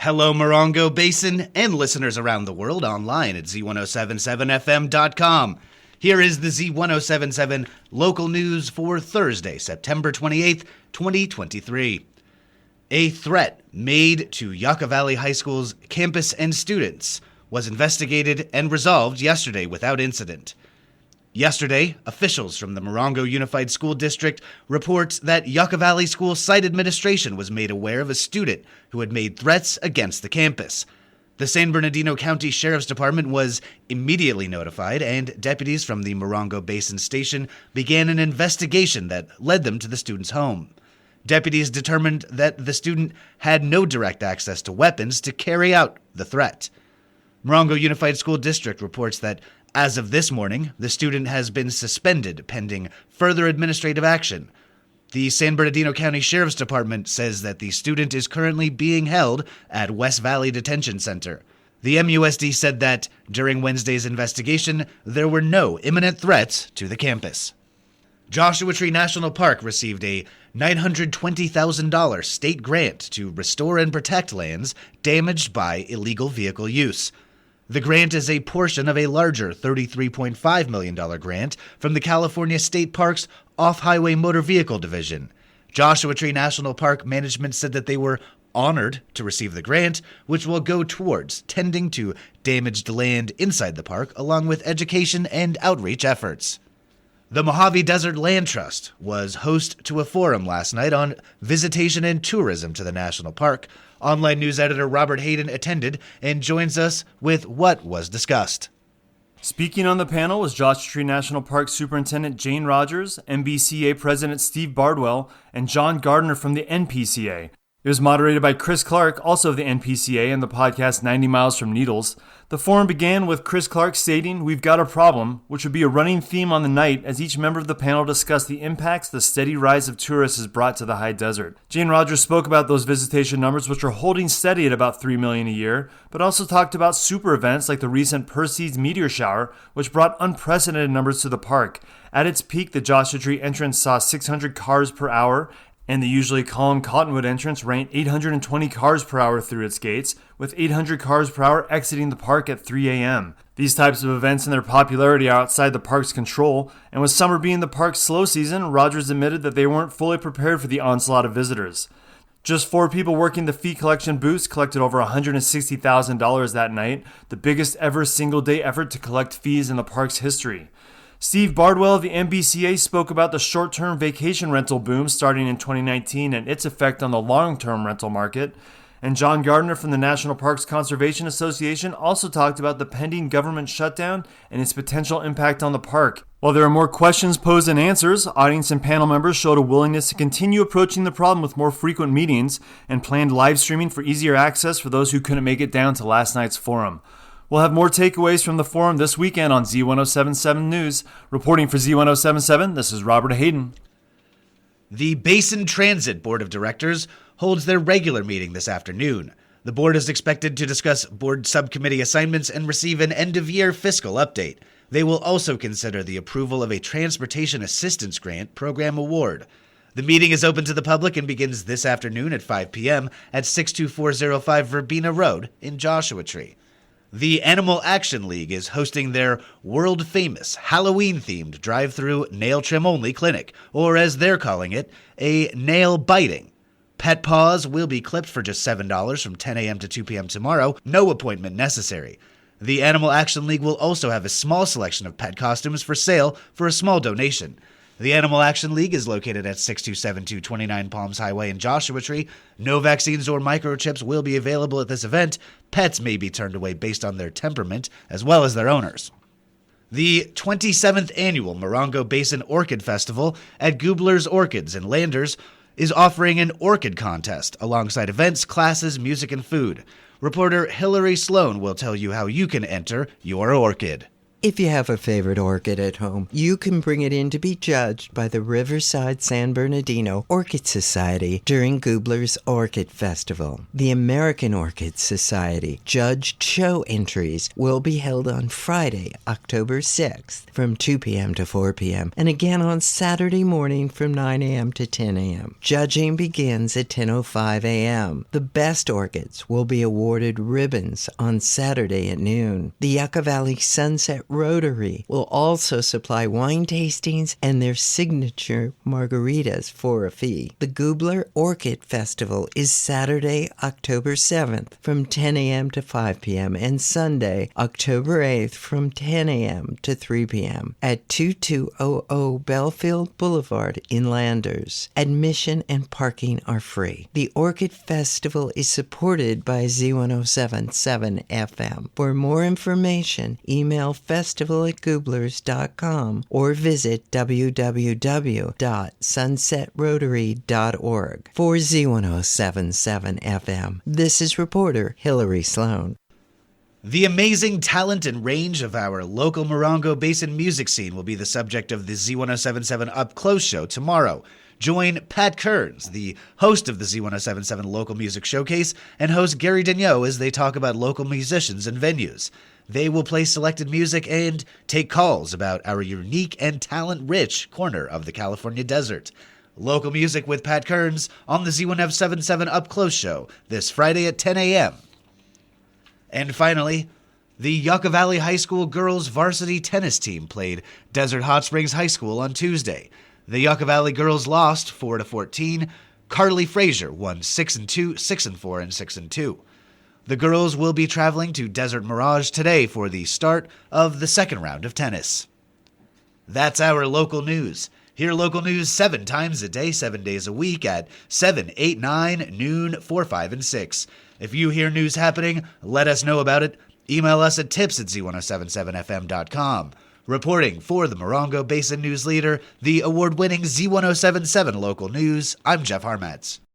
Hello, Morongo Basin and listeners around the world online at Z107.7fm.com. Here is the Z107.7 local news for Thursday, September 28th, 2023. A threat made to Yucca Valley High School's campus and students was investigated and resolved yesterday without incident. Yesterday, officials from the Morongo Unified School District report that Yucca Valley School site administration was made aware of a student who had made threats against the campus. The San Bernardino County Sheriff's Department was immediately notified, and deputies from the Morongo Basin Station began an investigation that led them to the student's home. Deputies determined that the student had no direct access to weapons to carry out the threat. Morongo Unified School District reports that as of this morning, the student has been suspended pending further administrative action. The San Bernardino County Sheriff's Department says that the student is currently being held at West Valley Detention Center. The MUSD said that during Wednesday's investigation, there were no imminent threats to the campus. Joshua Tree National Park received a $920,000 state grant to restore and protect lands damaged by illegal vehicle use. The grant is a portion of a larger $33.5 million grant from the California State Parks Off-Highway Motor Vehicle Division. Joshua Tree National Park management said that they were honored to receive the grant, which will go towards tending to damaged land inside the park, along with education and outreach efforts. The Mojave Desert Land Trust was host to a forum last night on visitation and tourism to the national park. Online news editor Robert Hayden attended and joins us with what was discussed. Speaking on the panel was Joshua Tree National Park Superintendent Jane Rogers, MBCA President Steve Bardwell, and John Gardner from the NPCA. It was moderated by Chris Clark, also of the NPCA, and the podcast 90 Miles from Needles. The forum began with Chris Clark stating, "We've got a problem," which would be a running theme on the night as each member of the panel discussed the impacts the steady rise of tourists has brought to the high desert. Jane Rogers spoke about those visitation numbers, which are holding steady at about 3 million a year, but also talked about super events like the recent Perseus meteor shower, which brought unprecedented numbers to the park. At its peak, the Joshua Tree entrance saw 600 cars per hour, and the usually calm Cottonwood entrance ran 820 cars per hour through its gates, with 800 cars per hour exiting the park at 3 a.m. These types of events and their popularity are outside the park's control, and with summer being the park's slow season, Rogers admitted that they weren't fully prepared for the onslaught of visitors. Just 4 people working the fee collection booths collected over $160,000 that night, the biggest ever single-day effort to collect fees in the park's history. Steve Bardwell of the MBCA spoke about the short-term vacation rental boom starting in 2019 and its effect on the long-term rental market. And John Gardner from the National Parks Conservation Association also talked about the pending government shutdown and its potential impact on the park. While there are more questions posed than answers, audience and panel members showed a willingness to continue approaching the problem with more frequent meetings and planned live streaming for easier access for those who couldn't make it down to last night's forum. We'll have more takeaways from the forum this weekend on Z107.7 News. Reporting for Z107.7, this is Robert Hayden. The Basin Transit Board of Directors holds their regular meeting this afternoon. The board is expected to discuss board subcommittee assignments and receive an end-of-year fiscal update. They will also consider the approval of a Transportation Assistance Grant Program award. The meeting is open to the public and begins this afternoon at 5 p.m. at 62405 Verbena Road in Joshua Tree. The Animal Action League is hosting their world-famous Halloween-themed drive-through nail-trim-only clinic, or as they're calling it, a nail-biting. Pet paws will be clipped for just $7 from 10 a.m. to 2 p.m. tomorrow, no appointment necessary. The Animal Action League will also have a small selection of pet costumes for sale for a small donation. The Animal Action League is located at 6272 29 Palms Highway in Joshua Tree. No vaccines or microchips will be available at this event. Pets may be turned away based on their temperament, as well as their owners. The 27th Annual Morongo Basin Orchid Festival at Gubler's Orchids in Landers is offering an orchid contest alongside events, classes, music, and food. Reporter Hillary Sloan will tell you how you can enter your orchid. If you have a favorite orchid at home, you can bring it in to be judged by the Riverside San Bernardino Orchid Society during Goobler's Orchid Festival. The American Orchid Society judged show entries will be held on Friday, October 6th from 2 p.m. to 4 p.m. and again on Saturday morning from 9 a.m. to 10 a.m. Judging begins at 10:05 a.m. The best orchids will be awarded ribbons on Saturday at noon. The Yucca Valley Sunset Rotary will also supply wine tastings and their signature margaritas for a fee. The Goobler Orchid Festival is Saturday, October 7th from 10 a.m. to 5 p.m. and Sunday, October 8th from 10 a.m. to 3 p.m. at 2200 Belfield Boulevard in Landers. Admission and parking are free. The Orchid Festival is supported by Z107.7 FM. For more information, email festival@gooblers.com or visit www.sunsetrotary.org. For Z107.7 FM, this is reporter Hillary Sloan. The amazing talent and range of our local Morongo Basin music scene will be the subject of the Z107.7 Up Close show tomorrow. Join Pat Kearns, the host of the Z107.7 Local Music Showcase, and host Gary Daigneault as they talk about local musicians and venues. They will play selected music and take calls about our unique and talent-rich corner of the California desert. Local music with Pat Kearns on the Z107.7 Up Close show this Friday at 10 a.m. And finally, the Yucca Valley High School girls varsity tennis team played Desert Hot Springs High School on Tuesday. The Yucca Valley girls lost 4-14. Carly Frazier won 6-2, 6-4, and 6-2. The girls will be traveling to Desert Mirage today for the start of the second round of tennis. That's our local news. Hear local news 7 times a day, 7 days a week at 7, 8, 9, noon, 4, 5, and 6. If you hear news happening, let us know about it. Email us at tips@z1077fm.com. Reporting for the Morongo Basin News Leader, the award-winning Z107.7 Local News, I'm Jeff Harmatz.